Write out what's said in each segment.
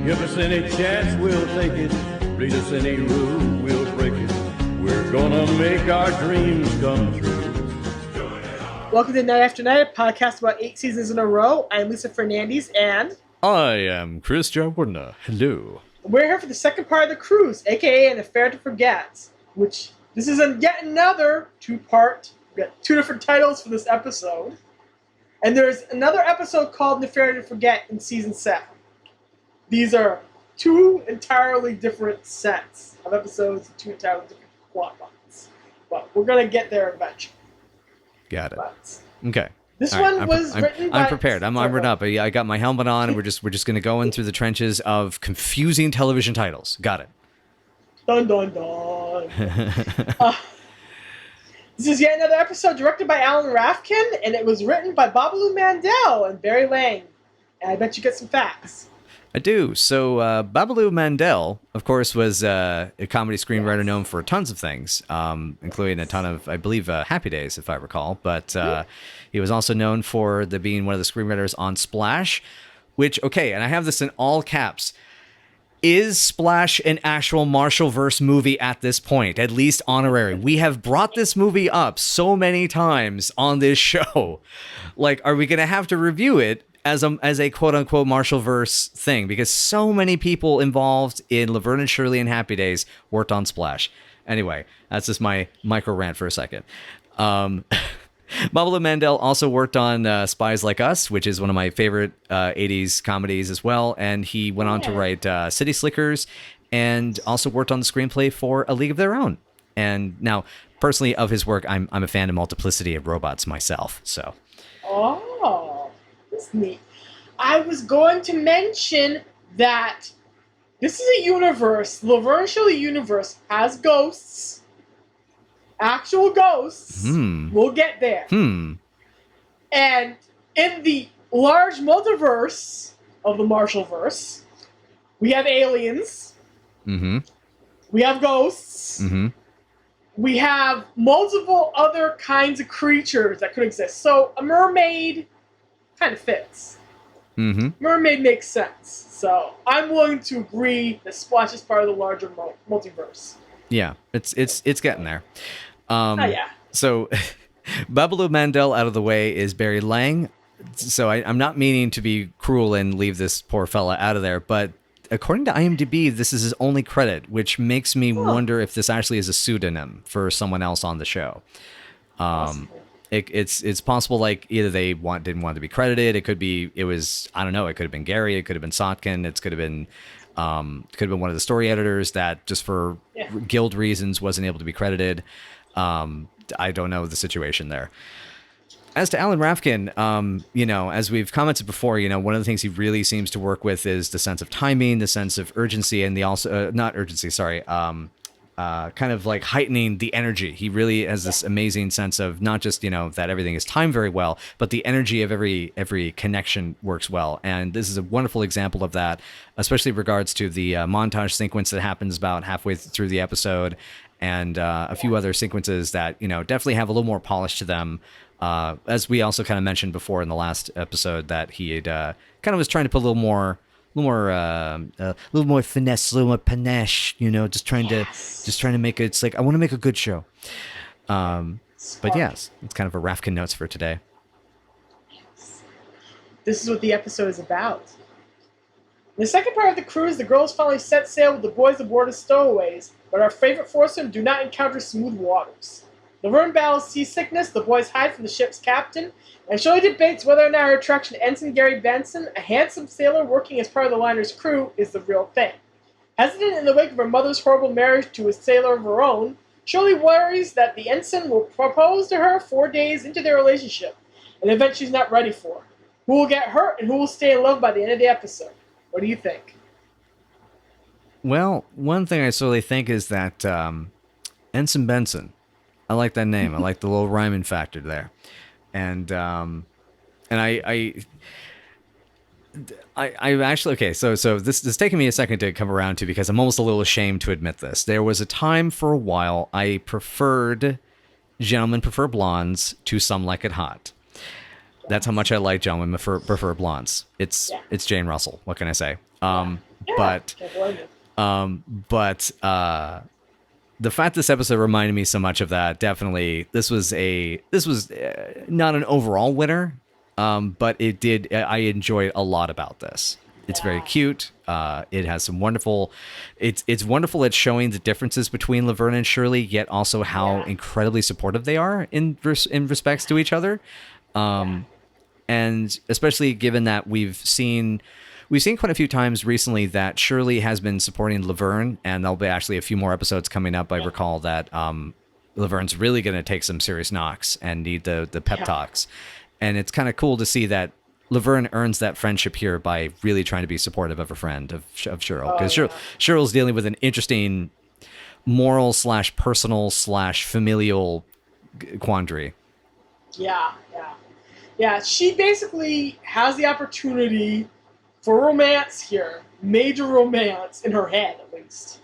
Give us any chance, we'll take it. Read us any rule, we'll break it. We're gonna make our dreams come true. Welcome to Night After Night, a podcast about 8 seasons in a row. I'm Lisa Fernandes, and I am Chris Jayawardena. Hello. We're here for the second part of the cruise, aka An Affair to Forget, which this is yet another two-part. We got two different titles for this episode. And there's another episode called An Affair to Forget in Season 7. These are two entirely different sets of episodes, two entirely different plot lines. But we're going to get there eventually. Got it. But okay. This All one right, was written by... I'm prepared. I'm armored up. I got my helmet on, and we're just going to go in through the trenches of confusing television titles. Got it. Dun, dun, dun. This is yet another episode directed by Alan Rafkin, and it was written by Babaloo Mandel and Barry Lang. And I bet you get some facts. I do. So Babaloo Mandel, of course, was a comedy screenwriter known for tons of things, including a ton of, I believe, Happy Days, if I recall. But he was also known for being one of the screenwriters on Splash, which, okay, and I have this in all caps. Is Splash an actual Marshall-verse movie at this point? At least honorary. We have brought this movie up so many times on this show. Like, are we going to have to review it as a quote-unquote Marshall-verse thing? Because so many people involved in Laverne Shirley and Happy Days worked on Splash. Anyway, that's just my micro rant for a second. Babaloo Mandel also worked on Spies Like Us, which is one of my favorite 80s comedies as well. And he went on to write City Slickers and also worked on the screenplay for A League of Their Own. And now, personally, of his work, I'm a fan of Multiplicity of Robots myself. So. Oh, that's neat. I was going to mention that this is a universe. The Laverne Shirley universe has ghosts. Actual ghosts. We'll get there. And in the large multiverse of the Marshallverse, we have aliens. We have ghosts. We have multiple other kinds of creatures that could exist. So a mermaid kind of fits. Mermaid makes sense. So I'm willing to agree that Splash is part of the larger multiverse. Yeah, it's getting there. Yeah. So, Babaloo Mandel out of the way is Barry Lang. So I'm not meaning to be cruel and leave this poor fella out of there, but according to IMDb, this is his only credit, which makes me wonder if this actually is a pseudonym for someone else on the show. It's possible, like, either they didn't want to be credited. It could be, I don't know, it could have been Gary, it could have been Sotkin, it could have been one of the story editors that just for guild reasons wasn't able to be credited. I don't know the situation there. As to Alan Rafkin, as we've commented before, one of the things he really seems to work with is the sense of timing, the sense of urgency, and not urgency, sorry, kind of like heightening the energy. He really has this amazing sense of not just, that everything is timed very well, but the energy of every connection works well. And this is a wonderful example of that, especially in regards to the montage sequence that happens about halfway through the episode, and a few other sequences that, definitely have a little more polish to them. As we also kind of mentioned before in the last episode, that he had kind of was trying to put a little more finesse, a little more panache, just trying to make it. It's like, I want to make a good show. But yes, it's kind of a Rafkin notes for today. This is what the episode is about. In the second part of the cruise, the girls finally set sail with the boys aboard as stowaways, but our favorite foursome do not encounter smooth waters. Laverne battles seasickness, the boys hide from the ship's captain, and Shirley debates whether or not her attraction to Ensign Gary Benson, a handsome sailor working as part of the liner's crew, is the real thing. Hesitant in the wake of her mother's horrible marriage to a sailor of her own, Shirley worries that the ensign will propose to her 4 days into their relationship, an event she's not ready for. Who will get hurt and who will stay in love by the end of the episode? What do you think? Well, one thing I slowly think is that Ensign Benson, I like that name. I like the little rhyming factor there. And I actually, okay, so this is taking me a second to come around to, because I'm almost a little ashamed to admit this. There was a time for a while I preferred Gentlemen Prefer Blondes to Some Like It Hot. That's how much I like John women prefer blondes. It's Jane Russell. What can I say? But can't blame you. but the fact this episode reminded me so much of that, definitely this was not an overall winner, but it did. I enjoyed a lot about this. It's very cute. It has some wonderful. It's wonderful at showing the differences between Laverne and Shirley, yet also how incredibly supportive they are in respects to each other. And especially given that we've seen quite a few times recently that Shirley has been supporting Laverne, and there'll be actually a few more episodes coming up. I recall that Laverne's really going to take some serious knocks and need the pep talks. And it's kind of cool to see that Laverne earns that friendship here by really trying to be supportive of her friend, of Cheryl. Because Cheryl's dealing with an interesting moral / personal / familial quandary. Yeah, she basically has the opportunity for romance here, major romance in her head at least.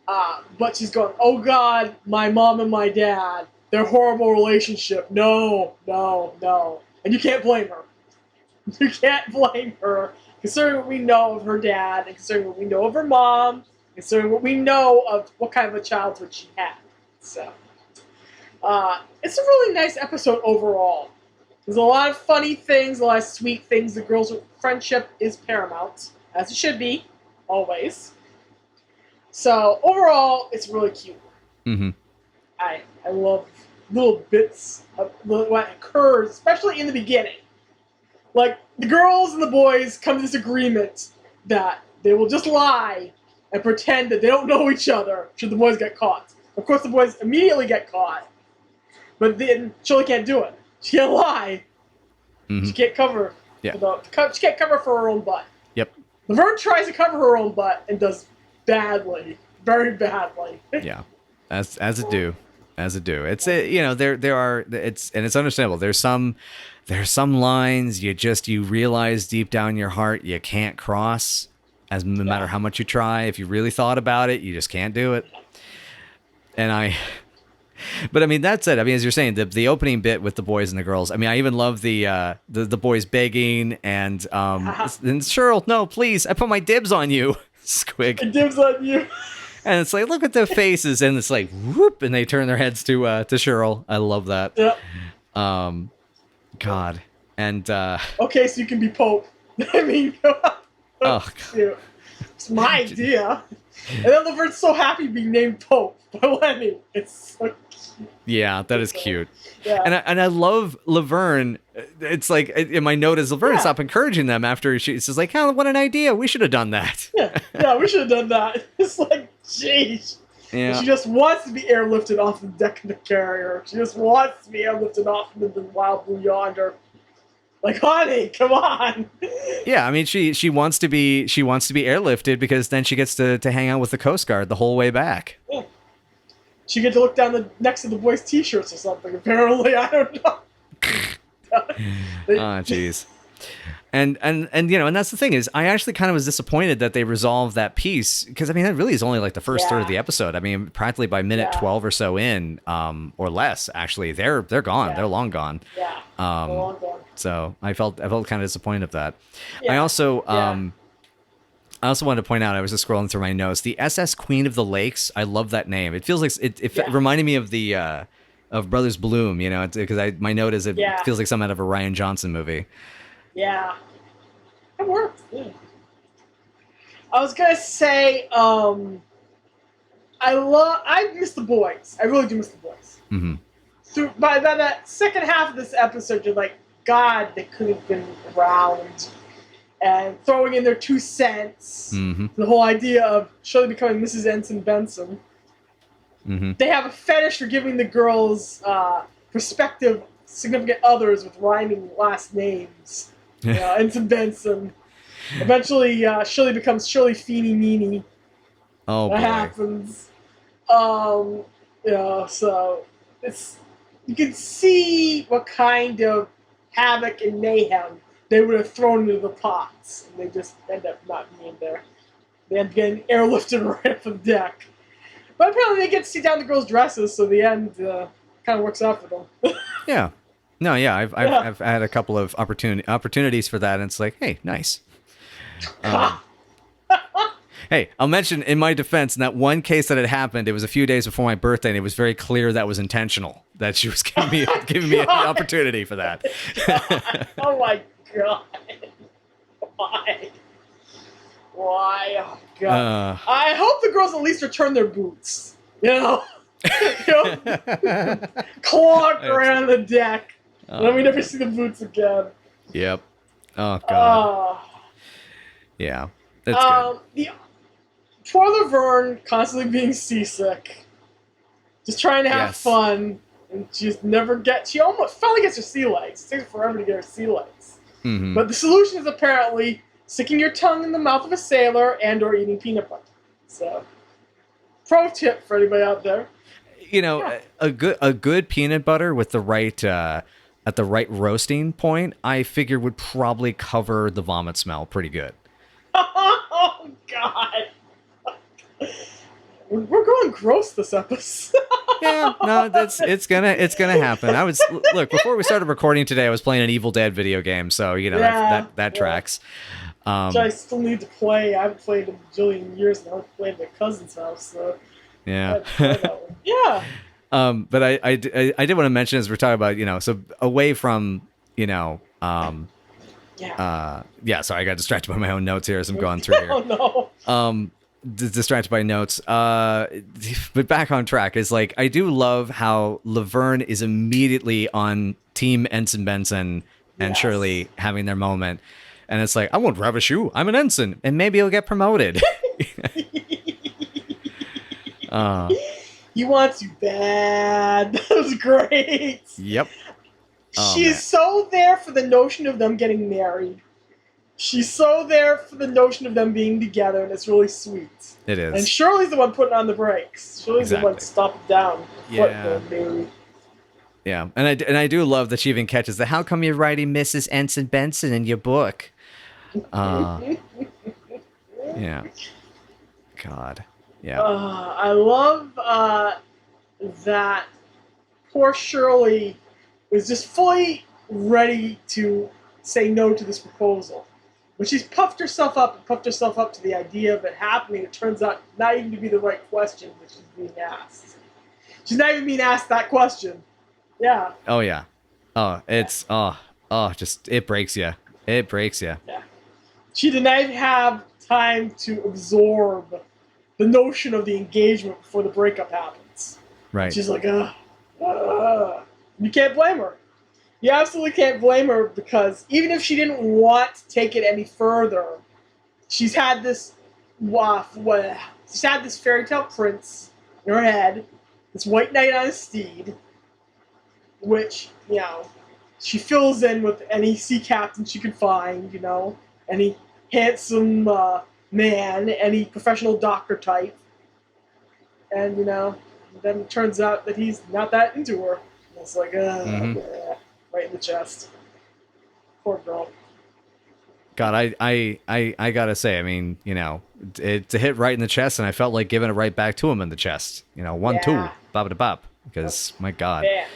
But she's going, oh God, my mom and my dad, their horrible relationship. No. And you can't blame her. You can't blame her, considering what we know of her dad, and considering what we know of her mom, considering what we know of what kind of a childhood she had. So, it's a really nice episode overall. There's a lot of funny things, a lot of sweet things. The girls' friendship is paramount, as it should be, always. So, overall, it's really cute. Mm-hmm. I love little bits of what occurs, especially in the beginning. Like, the girls and the boys come to this agreement that they will just lie and pretend that they don't know each other should the boys get caught. Of course, the boys immediately get caught. But then Shirley can't do it. She can't lie. Mm-hmm. She can't cover. Yeah. She can't cover for her own butt. Yep. Laverne tries to cover her own butt and does badly. Very badly. Yeah. As it do. It's it's understandable. There's some lines you realize deep down in your heart you can't cross, no matter how much you try. If you really thought about it, you just can't do it. But I mean, that's it. I mean, as you're saying, the opening bit with the boys and the girls. I mean, I even love the boys begging and Cheryl, no, please, I put my dibs on you, Squig. My dibs on you. And it's like, look at their faces, and it's like, whoop, and they turn their heads to Cheryl. I love that. Yep. God, and okay, so you can be Pope. I mean, oh, God. It's my idea. And then Laverne's so happy being named Pope by Lenny. It's so cute. Yeah, that is cute. Yeah. And I love Laverne. It's like in my note is Laverne stop encouraging them after she's like, oh, what an idea. We should have done that. Yeah, we should have done that. It's like, jeez. Yeah. She just wants to be airlifted off the deck of the carrier. She just wants to be airlifted off into the wild blue yonder. Like, honey, come on. Yeah, I mean, she wants to be airlifted because then she gets to hang out with the Coast Guard the whole way back. Yeah. She get to look down next to the boys' t-shirts or something. Apparently, I don't know. Oh, jeez. And and that's the thing is, I actually kind of was disappointed that they resolved that piece, because I mean that really is only like the first third of the episode. I mean, practically by minute 12 or so in, or less, actually, they're gone. Yeah. They're long gone. Yeah. They're long gone. So I felt kind of disappointed of that. Yeah. I also wanted to point out, I was just scrolling through my notes, the SS Queen of the Lakes. I love that name. It feels like it reminded me of the of Brothers Bloom, because my note is it feels like some out of a Rian Johnson movie. Yeah. It worked. Yeah. I was gonna say, I miss the boys. I really do miss the boys. Mm-hmm. By that second half of this episode, you're like, God, they could have been around and throwing in their 2 cents. Mm-hmm. The whole idea of Shirley becoming Mrs. Ensign Benson. Mm-hmm. They have a fetish for giving the girls prospective significant others with rhyming last names. Ensign Benson. Eventually, Shirley becomes Shirley Feeny Meeny. Oh, that boy. happens. So you can see what kind of havoc and mayhem they would have thrown into the pots, and they just end up not being there. They end up getting airlifted right up the deck. But apparently they get to see down the girls' dresses, so the end kind of works out for them. Yeah. No, yeah, I've had a couple of opportunities for that, and it's like, hey, nice. Hey, I'll mention in my defense, in that one case that had happened, it was a few days before my birthday, and it was very clear that was intentional, that she was giving me an opportunity for that. Oh my god. Why? Why? Oh god. I hope the girls at least return their boots. You know? Clog around the deck. Let me never see the boots again. Yep. Oh god. Yeah. It's good. Poor Laverne constantly being seasick, just trying to have fun, and she almost finally gets her sea legs. It takes forever to get her sea legs. Mm-hmm. But the solution is apparently sticking your tongue in the mouth of a sailor and or eating peanut butter. So, pro tip for anybody out there. You know, a good peanut butter with the right at the right roasting point, I figure would probably cover the vomit smell pretty good. Oh god. We're going gross this episode. Yeah, no, it's gonna happen. Look, before we started recording today, I was playing an Evil Dead video game, so you know that tracks. Which I still need to play. I haven't played in a bajillion years now. I've played at my cousin's house, so yeah. Yeah. But I did want to mention, as we're talking about, you know, so away from, you know, sorry, I got distracted by my own notes here as I'm going through here. Oh no. Distracted by notes. But back on track is like, I do love how Laverne is immediately on Team Ensign Benson and Shirley having their moment. And it's like, I won't ravish you. I'm an ensign, and maybe you'll get promoted. He wants you bad. That was great. Yep. She's so there for the notion of them getting married. She's so there for the notion of them being together, and it's really sweet. It is. And Shirley's the one putting on the brakes. Shirley's the one stopping down. Yeah. Yeah, and I do love that she even catches the, how come you're writing Mrs. Ensign Benson in your book? Yeah. God. Yeah. I love that poor Shirley was just fully ready to say no to this proposal. But she's puffed herself up to the idea of it happening. It turns out not even to be the right question that she's being asked. She's not even being asked that question. Yeah. Oh, yeah. Oh, it's, just, it breaks you. It breaks you. Yeah. She did not have time to absorb the notion of the engagement before the breakup happens. Right. She's like, You can't blame her. You absolutely can't blame her, because even if she didn't want to take it any further, she's had this fairy tale prince in her head, this white knight on a steed, which, you know, she fills in with any sea captain she can find, you know, any handsome man, any professional doctor type. And, you know, then it turns out that he's not that into her. And it's like, right in the chest. Poor girl. God, I gotta say, I mean, you know, it's a hit right in the chest, and I felt like giving it right back to him in the chest. You know, 1-2, bop-a-da-bop. Because, my God. Yeah.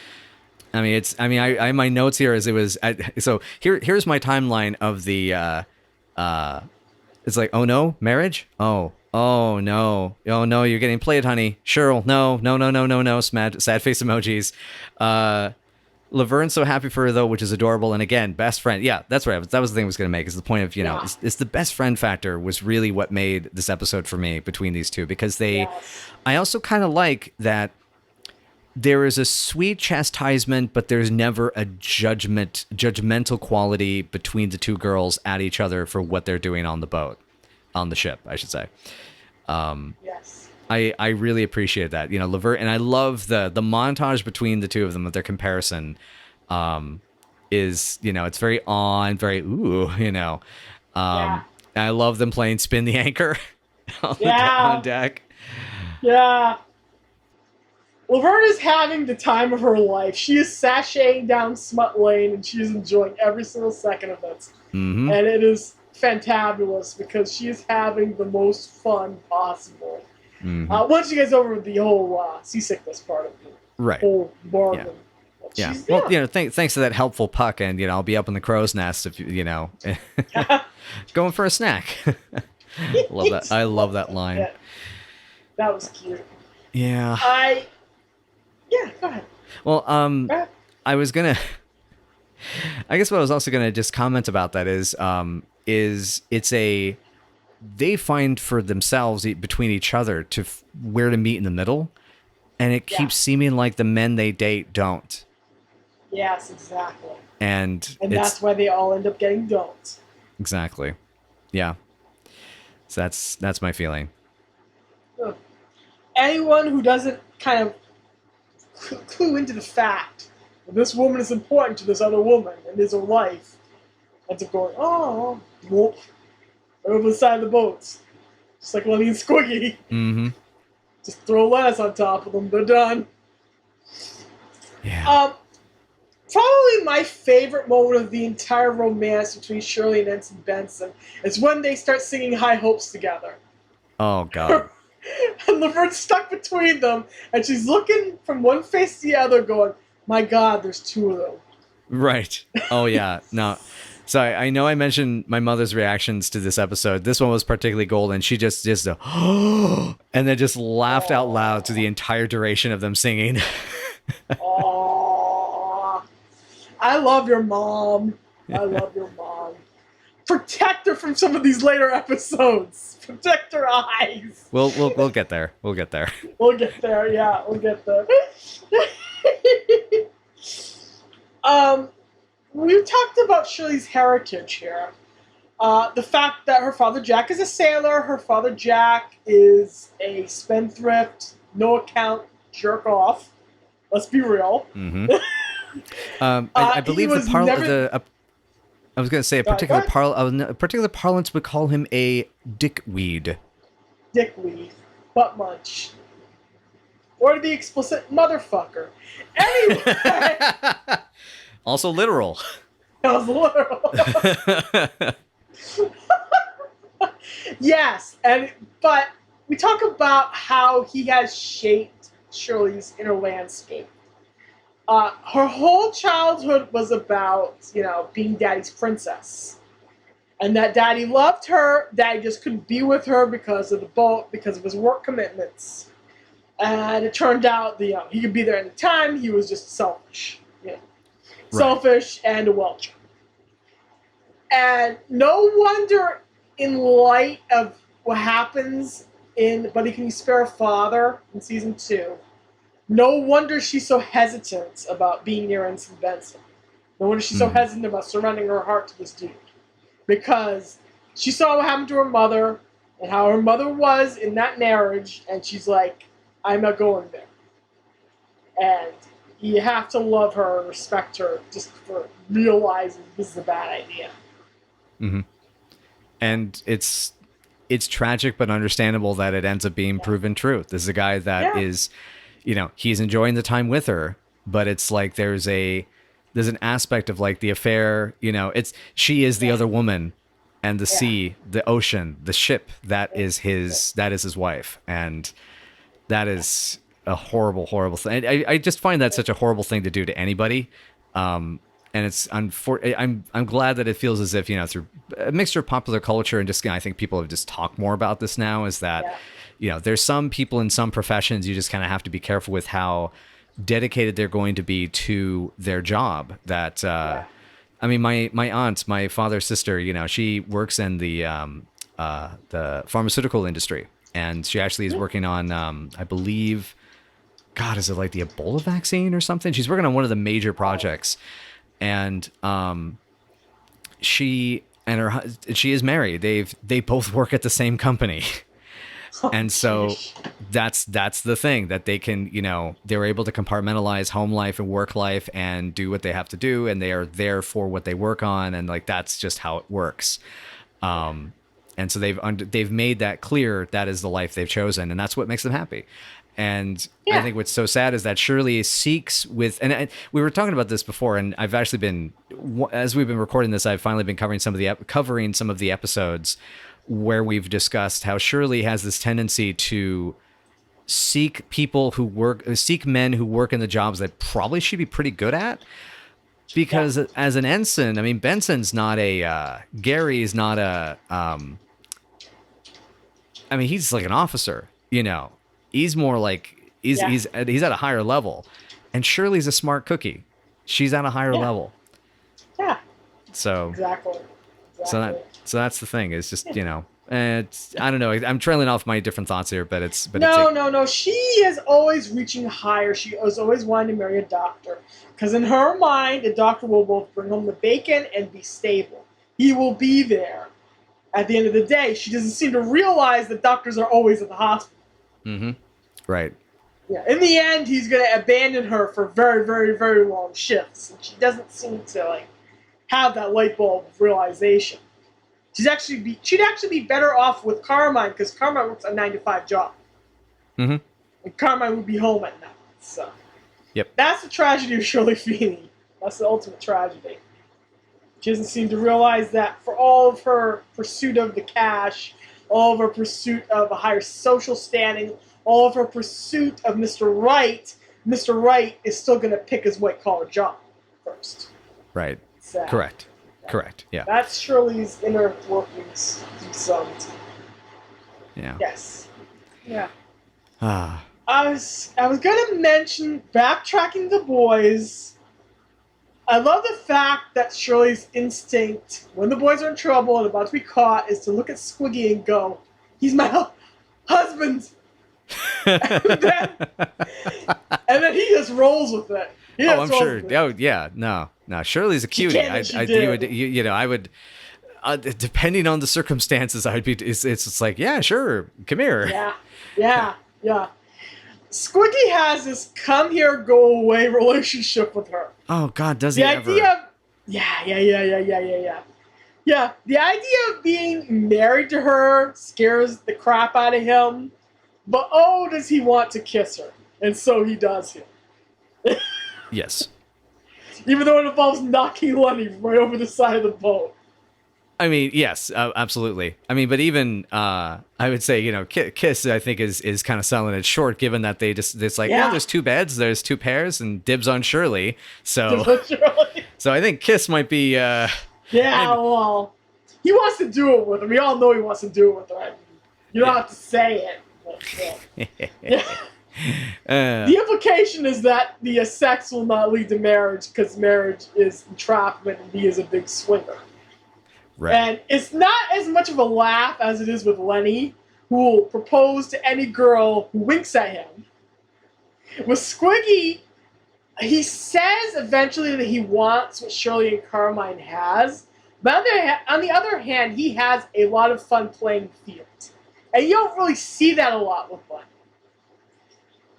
I mean, I my notes here as it was, so here's my timeline of the, it's like, oh no, marriage? Oh no, you're getting played, honey. Cheryl, no, sad face emojis. Laverne's so happy for her, though, which is adorable. And again, best friend. Yeah, that's right. That was the thing I was going to make, is the point of, you know, it's the best friend factor was really what made this episode for me between these two, because I also kind of like that there is a sweet chastisement, but there's never a judgmental quality between the two girls at each other for what they're doing on the boat, on the ship, I should say. Yes. I really appreciate that, you know, Laverne, and I love the montage between the two of them, of their comparison, is, you know, it's very and very ooh, you know, I love them playing spin the anchor on deck. Yeah. Laverne is having the time of her life. She is sashaying down Smut Lane, and she is enjoying every single second of it. Mm-hmm. And it is fantabulous, because she is having the most fun possible. Mm-hmm. Once she gets over the whole seasickness part of the whole bargain. Yeah. She's, Well, thanks to that helpful puck, and I'll be up in the crow's nest if going for a snack. Love that. I love that line. Yeah, that was cute. Yeah. Yeah, go ahead. Well, Go ahead. I was gonna. I guess what I was also gonna just comment about that is it's they find for themselves between each other where to meet in the middle, and it keeps seeming like the men they date don't. Yes, exactly. And that's why they all end up getting dumped. Exactly. Yeah. So that's my feeling. Anyone who doesn't kind of clue into the fact that this woman is important to this other woman and is her life ends up going, oh, whoop, right over the side of the boats. Just like Lenny and Squiggy. Mm-hmm. Just throw lettuce on top of them, they're done. Yeah. Probably my favorite moment of the entire romance between Shirley and Ensign Benson is when they start singing High Hopes together. Oh, God. And Laverne's stuck between them, and she's looking from one face to the other going, my God, there's two of them. Right. Oh, yeah. No. So I know I mentioned my mother's reactions to this episode. This one was particularly golden. She just and then just laughed out loud to the entire duration of them singing. Aww. I love your mom. I love your mom. Protect her from some of these later episodes. Protect her eyes. We'll get there. We'll get there. We'll get there. Yeah, we'll get there. We've talked about Shirley's heritage here. The fact that her father Jack is a sailor, her father Jack is a spendthrift, no account jerk off. Let's be real. Mm-hmm. I believe I was going to say a particular parlance would call him a dickweed. Dickweed, butt munch, or to be explicit, motherfucker. Anyway, also literal. that was literal. Yes, but we talk about how he has shaped Shirley's inner landscape. Her whole childhood was about, being Daddy's princess. And that Daddy loved her, Daddy just couldn't be with her because of the boat, because of his work commitments. And it turned out that, he could be there any time, he was just selfish. Right. Selfish and a welcher. And no wonder, in light of what happens in Buddy Can You Spare a Father in season 2, no wonder she's so hesitant about being near Ensign Benson. No wonder she's so hesitant about surrendering her heart to this dude. Because she saw what happened to her mother and how her mother was in that marriage, and she's like, I'm not going there. And you have to love her and respect her just for realizing this is a bad idea. Mm-hmm. And it's tragic but understandable that it ends up being proven true. This is a guy that is... he's enjoying the time with her, but it's like there's an aspect of like the affair, she is the other woman, and the sea, the ocean, the ship that is his wife, and that is a horrible, horrible thing. I just find that such a horrible thing to do to anybody. And it's I'm glad that it feels as if through a mixture of popular culture and just I think people have just talked more about this now. Is that there's some people in some professions you just kind of have to be careful with how dedicated they're going to be to their job. That I mean, my aunt, my father's sister, she works in the pharmaceutical industry, and she actually is working on I believe, God, is it like the Ebola vaccine or something? She's working on one of the major projects. And she is married. They both work at the same company. And so that's the thing, that they can, they're able to compartmentalize home life and work life and do what they have to do, and they are there for what they work on, and like that's just how it works. And so they've made that clear, that is the life they've chosen, and that's what makes them happy. And I think what's so sad is that Shirley seeks with, and we were talking about this before, and I've actually been, as we've been recording this, I've finally been covering some of the episodes where we've discussed how Shirley has this tendency to seek men who work in the jobs that probably she'd be pretty good at. Because as an ensign, I mean, Benson's not Gary's not I mean, he's like an officer, He's more like, he's at a higher level. And Shirley's a smart cookie. She's at a higher level. Yeah. So. Exactly. So that's the thing. It's just, it's, I don't know. I'm trailing off my different thoughts here, but no. She is always reaching higher. She is always wanting to marry a doctor. Because in her mind, a doctor will both bring home the bacon and be stable. He will be there. At the end of the day, she doesn't seem to realize that doctors are always at the hospital. Mm-hmm. Right. Yeah. In the end, he's going to abandon her for very, very, very long shifts. And she doesn't seem to, have that light bulb of realization. She'd actually be better off with Carmine, because Carmine works a 9-to-5 job. Mm-hmm. And Carmine would be home at night. So. Yep. That's the tragedy of Shirley Feeney. That's the ultimate tragedy. She doesn't seem to realize that for all of her pursuit of the cash, all of her pursuit of a higher social standing, all of her pursuit of Mr. Right is still going to pick his white-collar job first. Right. Sad. Correct. Correct. Yeah. That's Shirley's inner workings. Yeah. Yes. Yeah. Ah. I was gonna mention backtracking the boys. I love the fact that Shirley's instinct, when the boys are in trouble and about to be caught, is to look at Squiggy and go, "He's my husband." and then he just rolls with it. I'm sure. Oh yeah, no. Shirley's a cutie. I would. Depending on the circumstances, I'd be. It's like, yeah, sure, come here. Yeah. Squiggy has this come here, go away relationship with her. Oh God, does he ever? Yeah. The idea of being married to her scares the crap out of him. But does he want to kiss her? And so he does here. Yes. Even though it involves knocking Lenny right over the side of the boat. I mean, yes, absolutely. I mean, but even I would say, Kiss, I think is kind of selling it short, given that it's like, there's 2 beds, there's 2 pairs, and dibs on Shirley. So, so I think Kiss might be. Well, he wants to do it with her. We all know he wants to do it with her. You don't have to say it. But, the implication is that the sex will not lead to marriage, because marriage is entrapment and he is a big swinger. Right. And it's not as much of a laugh as it is with Lenny, who will propose to any girl who winks at him. With Squiggy, he says eventually that he wants what Shirley and Carmine has, but on the other hand, he has a lot of fun playing field. And you don't really see that a lot with Lenny.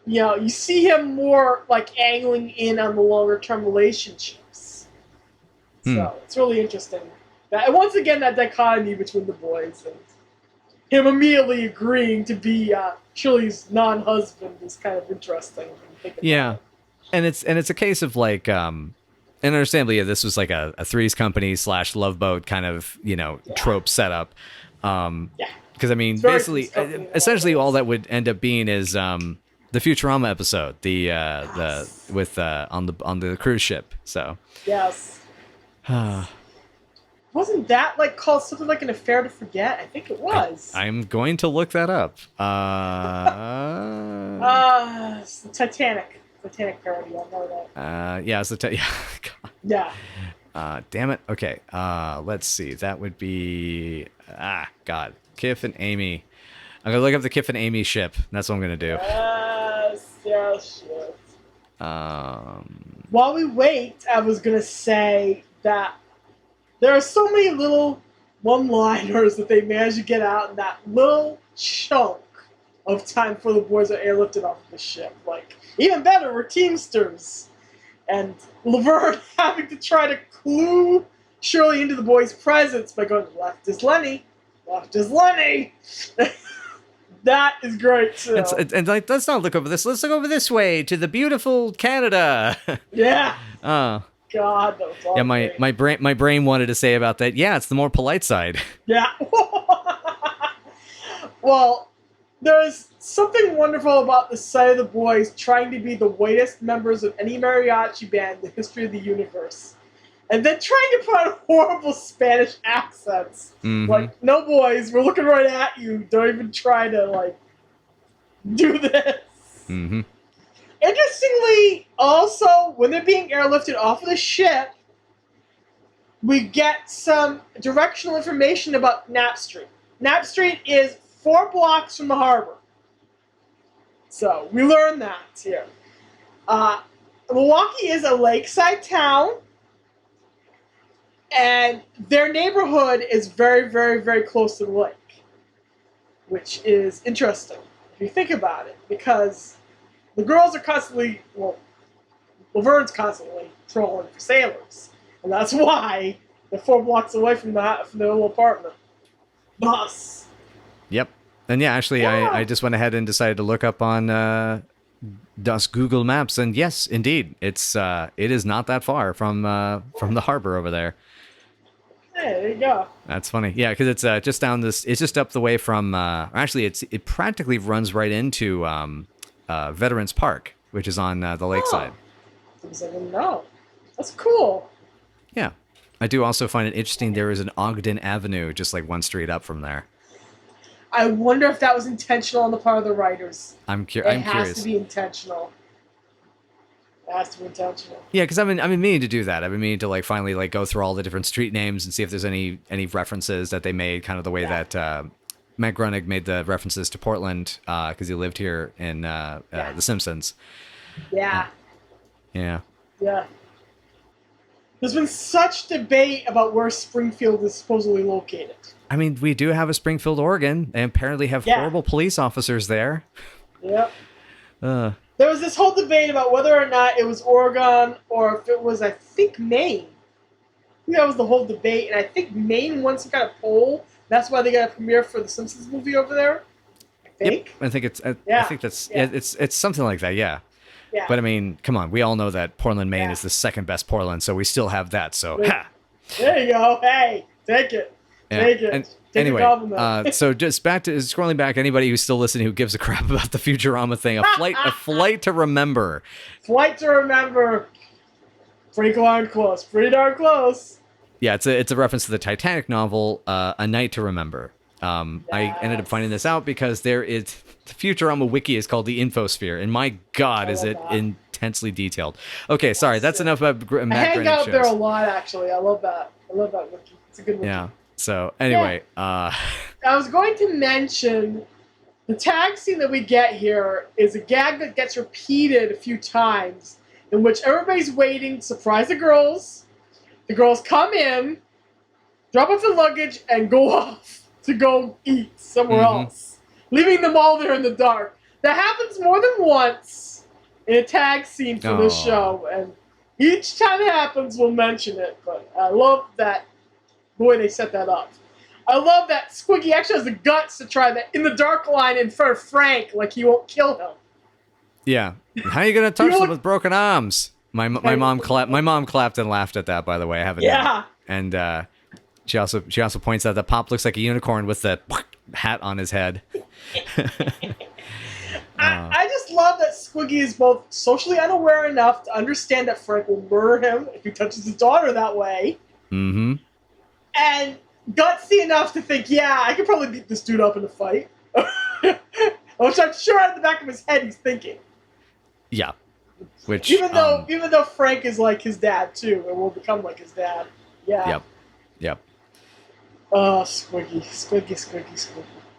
You see him more angling in on the longer term relationships. So it's really interesting. And once again, that dichotomy between the boys and him immediately agreeing to be Shirley's non-husband is kind of interesting. Yeah, and it's a case of and understandably, this was like a Three's Company / Love Boat kind of trope setup. Because I mean, basically, essentially, all that would end up being is the Futurama episode, with on the cruise ship. So yes. Wasn't that called something like An Affair to Forget? I think it was. I'm going to look that up. It's the Titanic parody. I know that. Yeah, it's the Yeah. Damn it. Okay. Let's see. That would be God. Kif and Amy. I'm gonna look up the Kif and Amy ship. That's what I'm gonna do. Yes. While we wait, I was gonna say that there are so many little one-liners that they managed to get out in that little chunk of time before the boys are airlifted off the ship. Even better, we're Teamsters. And Laverne having to try to clue Shirley into the boys' presence by going, left is Lenny. That is great, too. And let's not look over this. Let's look over this way to the beautiful Canada. Yeah. Oh. God, that was awesome. Yeah, my brain wanted to say about that. Yeah, it's the more polite side. Yeah. Well, There's something wonderful about the sight of the boys trying to be the whitest members of any mariachi band in the history of the universe. And then trying to put on horrible Spanish accents. Mm-hmm. Like, no boys, we're looking right at you. Don't even try to, like, do this. Mm-hmm. Interestingly, also, when they're being airlifted off of the ship, we get some directional information about Knapp Street. Knapp Street is 4 blocks from the harbor. So, we learn that here. Milwaukee is a lakeside town, and their neighborhood is very, very, very close to the lake, which is interesting if you think about it, because the girls are constantly, well, Laverne's constantly trolling for sailors, and that's why they're 4 blocks away from their little apartment. Thus. Yep. And yeah, actually, Yeah. I just went ahead and decided to look up on DOS Google Maps, and yes, indeed, it is not that far from the harbor over there. Hey, there you go. That's funny. Yeah, because it's just down this. It's just up the way from. Actually, it practically runs right into Veterans Park, which is on the lakeside. Things I didn't know. That's cool. Yeah, I do also find it interesting. There is an Ogden Avenue just like 1 street up from there. I wonder if that was intentional on the part of the writers. I'm It curious. has to be intentional. It has to be intentional. Yeah, because I've been meaning to do that. I've been meaning to like finally like go through all the different street names and see if there's any references that they made, kind of the way that Matt Groening made the references to Portland because he lived here in The Simpsons. Yeah. Yeah. Yeah. There's been such debate about where Springfield is supposedly located. I mean, we do have a Springfield, Oregon. They apparently have horrible police officers there. Yep. There was this whole debate about whether or not it was Oregon or if it was, I think, Maine. I think that was the whole debate, and I think Maine won some kind of poll. That's why they got a premiere for the Simpsons movie over there. I think. Yep. I think it's. I think that's. Yeah. It's something like that. Yeah. Yeah. But I mean, come on. We all know that Portland, Maine is the second best Portland, so we still have that. So, ha! There you go. Hey, take it. Yeah. Take it. And Take anyway, a compliment. so just back to scrolling back. Anybody who's still listening who gives a crap about the Futurama thing, a flight to remember. Flight to Remember. Pretty darn close. Pretty darn close. Yeah, it's a reference to the Titanic novel, A Night to Remember. I ended up finding this out because the Futurama wiki is called the Infosphere, and my God, is it intensely detailed. Okay, sorry, that's enough about I hang out there a lot, actually. I love that. I love that wiki. It's a good wiki. Yeah. So anyway, I was going to mention the tag scene that we get here is a gag that gets repeated a few times, in which everybody's waiting to surprise the girls. The girls come in, drop off the luggage, and go off to go eat somewhere else, leaving them all there in the dark. That happens more than once in a tag scene for this show, and each time it happens, we'll mention it. But I love that. Boy, they set that up. I love that Squiggy actually has the guts to try that in the dark line in front of Frank, like he won't kill him. yeah. How are you gonna touch them with broken arms? My mom clapped and laughed at that. By the way, I haven't. Yeah. And she also points out that Pop looks like a unicorn with the hat on his head. I just love that Squiggy is both socially unaware enough to understand that Frank will murder him if he touches his daughter that way. Mm-hmm. And gutsy enough to think, yeah, I could probably beat this dude up in a fight. Which I'm sure at the back of his head he's thinking. Yeah. Which even though Frank is like his dad too, and will become like his dad. Yeah. Yep. Oh, Squiggy.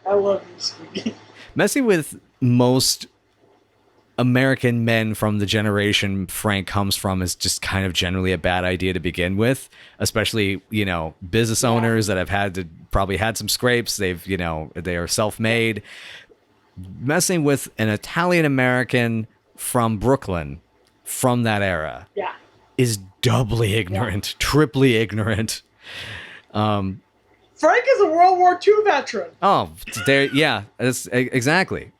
I love you, Squiggy. Messing with most American men from the generation Frank comes from is just kind of generally a bad idea to begin with, especially, business owners that have probably had some scrapes. They are self-made. Messing with an Italian American from Brooklyn from that era is doubly ignorant, triply ignorant. Frank is a World War II veteran. Oh, that's exactly.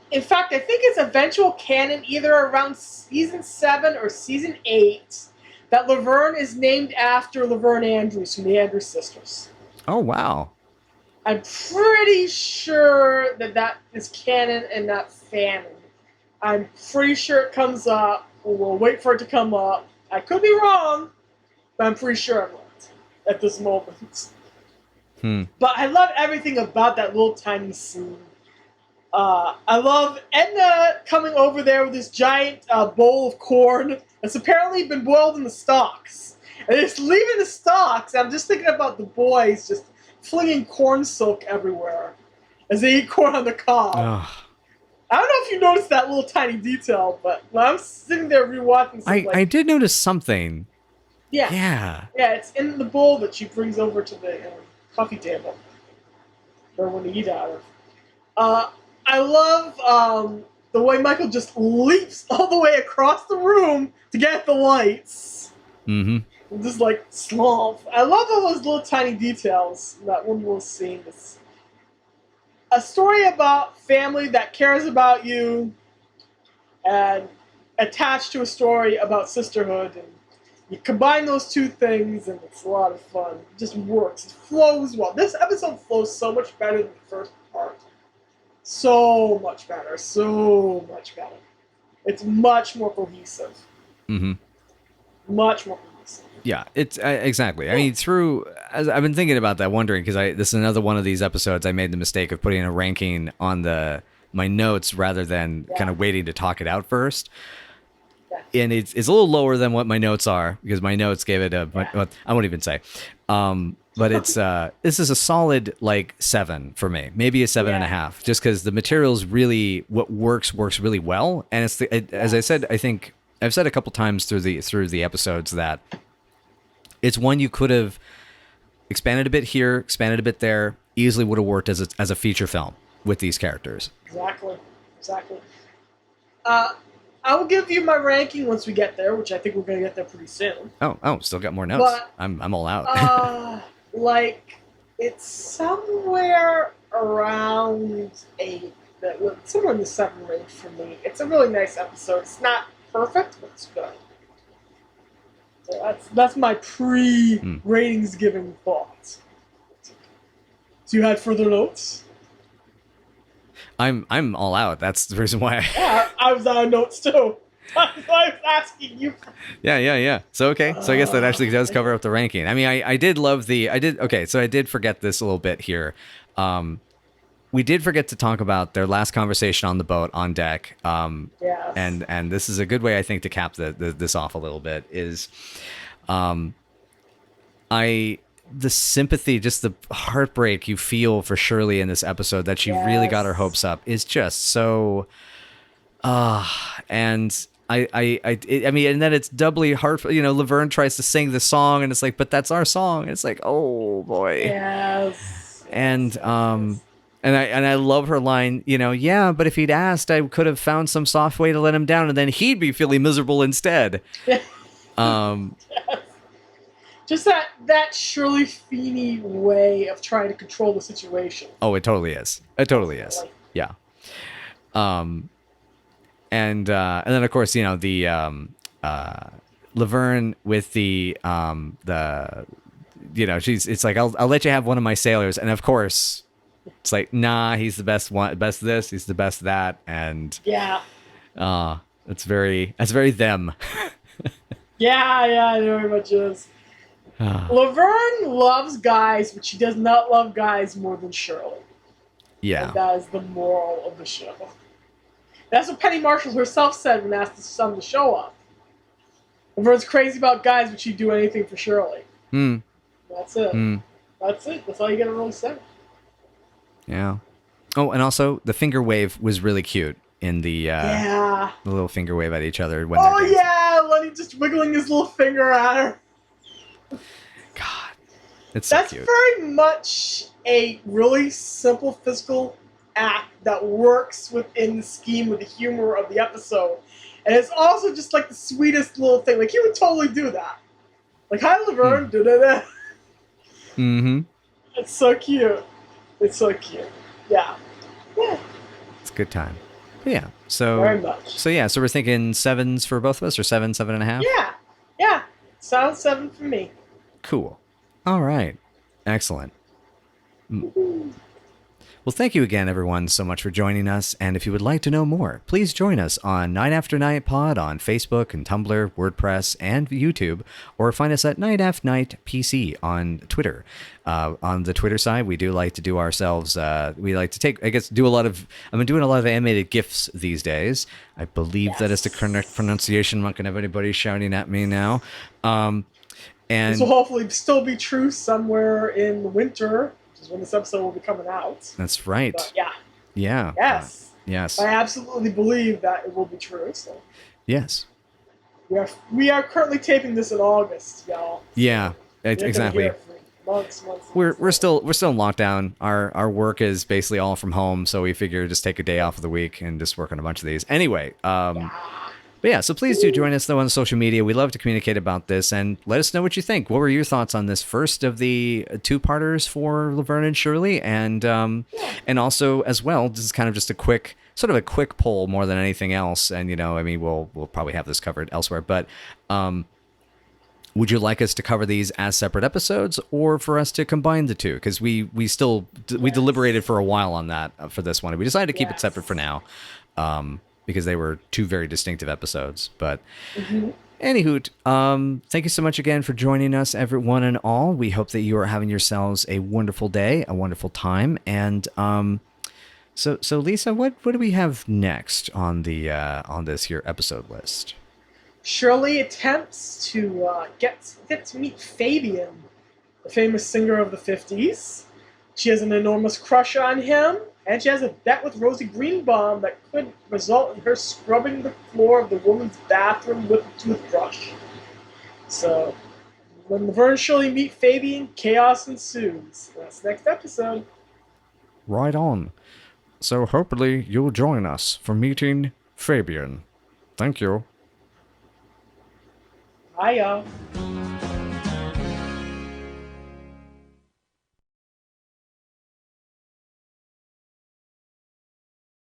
In fact, I think it's eventual canon, either around season 7 or season 8, that Laverne is named after Laverne Andrews from the Andrews Sisters. Oh, wow. I'm pretty sure sure that is canon and not fanon. I'm pretty sure it comes up. We'll wait for it to come up. I could be wrong, but I'm pretty sure I'm right at this moment. But I love everything about that little tiny scene. I love Edna coming over there with this giant bowl of corn that's apparently been boiled in the stalks. And it's leaving the stalks. I'm just thinking about the boys just flinging corn silk everywhere as they eat corn on the cob. I don't know if you noticed that little tiny detail, but when I'm sitting there rewatching something, I did notice something. Yeah, it's in the bowl that she brings over to the coffee table for everyone to eat out of. I love the way Michael just leaps all the way across the room to get at the lights. Just like slump. I love all those little tiny details in that one little scene. It's a story about family that cares about you and attached to a story about sisterhood, and you combine those two things and it's a lot of fun. It just works. It flows well. This episode flows so much better than the first part. So much better. It's much more cohesive. Much more cohesive. Yeah, it's exactly. I mean, as I've been thinking about that, wondering, because this is another one of these episodes I made the mistake of putting a ranking on my notes rather than kind of waiting to talk it out first. And it's a little lower than what my notes are, because my notes gave it I won't even say. But it's this is a solid 7 for me, maybe a 7.5, just because the material's really what works really well, and it's as I said, I think I've said a couple times through the episodes that it's one you could have expanded a bit here, expanded a bit there, easily would have worked as a feature film with these characters. Exactly. I will give you my ranking once we get there, which I think we're going to get there pretty soon. Oh, still got more notes. But, I'm all out. It's somewhere around 8, somewhere in the 7 range for me. It's a really nice episode. It's not perfect, but it's good. So that's my pre-ratings giving thoughts. So you had further notes? I'm all out. That's the reason why. I was out of notes too. I was asking you. Yeah. So okay. So I guess that actually does cover up the ranking. I mean, I did love okay. So I did forget this a little bit here. We did forget to talk about their last conversation on the boat on deck. Yes. And this is a good way, I think, to cap this off a little bit. Is, the sympathy, just the heartbreak you feel for Shirley in this episode, that she really got her hopes up, is just so. And I mean, and then it's doubly hard. Laverne tries to sing the song, and it's like, but that's our song. It's like, oh boy. Yes. And And I love her line, but if he'd asked, I could have found some soft way to let him down, and then he'd be feeling miserable instead. Just that Shirley Feeney way of trying to control the situation. Oh, it totally is. Yeah. And then of course, the Laverne with the it's like, I'll let you have one of my sailors, and of course it's like, nah, he's the best one, best this, he's the best that, and that's very them. Yeah, it very much is. Laverne loves guys, but she does not love guys more than Shirley. Yeah. And that is the moral of the show. That's what Penny Marshall herself said when asked to sum the show up. Laverne's crazy about guys, but she'd do anything for Shirley. That's it. That's it. That's all you gotta really say. Yeah. Oh, and also the finger wave was really cute in the little finger wave at each other when they're dancing. Lenny just wiggling his little finger at her. God, it's so That's cute. very much a really simple physical act that works within the scheme of the humor of the episode. And it's also just like the sweetest little thing. Like, he would totally do that. Like, hi, Laverne. Da-da-da. It's so cute. Yeah. It's a good time. But yeah. So very much. So yeah. So we're thinking 7s for both of us, or 7.5. Yeah. Sounds 7 for me. Cool. All right. Excellent. Well, thank you again, everyone, so much for joining us. And if you would like to know more, please join us on Night After Night Pod on Facebook and Tumblr, WordPress, and YouTube, or find us at Night After Night PC on Twitter. On the Twitter side, we do like to do ourselves, we like to take, I guess, I've been doing a lot of animated GIFs these days. I believe that is the correct pronunciation. I'm not going to have anybody shouting at me now. And this will hopefully still be true somewhere in the winter, which is when this episode will be coming out. That's right. But yeah. Yes. Yes. I absolutely believe that it will be true. So. Yes. We are currently taping this in August, y'all. Yeah. Exactly. Months. We're still in lockdown. Our work is basically all from home, so we figure just take a day off of the week and just work on a bunch of these. Anyway, but yeah, so please do join us though on social media. We love to communicate about this and let us know what you think. What were your thoughts on this first of the two-parters for Laverne and Shirley, and also as well, this is kind of just a quick poll more than anything else. And we'll probably have this covered elsewhere, but would you like us to cover these as separate episodes, or for us to combine the two? Because we deliberated for a while on that for this one. We decided to keep it separate for now, because they were two very distinctive episodes. But anywho, thank you so much again for joining us, everyone and all. We hope that you are having yourselves a wonderful day, a wonderful time, and so Lisa, what do we have next on the on this here episode list? Shirley attempts to get to meet Fabian, the famous singer of the 50s. She has an enormous crush on him, and she has a bet with Rosie Greenbaum that could result in her scrubbing the floor of the woman's bathroom with a toothbrush. So, when Laverne and Shirley meet Fabian, chaos ensues. That's next episode. Right on. So hopefully you'll join us for meeting Fabian. Thank you. Bye, y'all.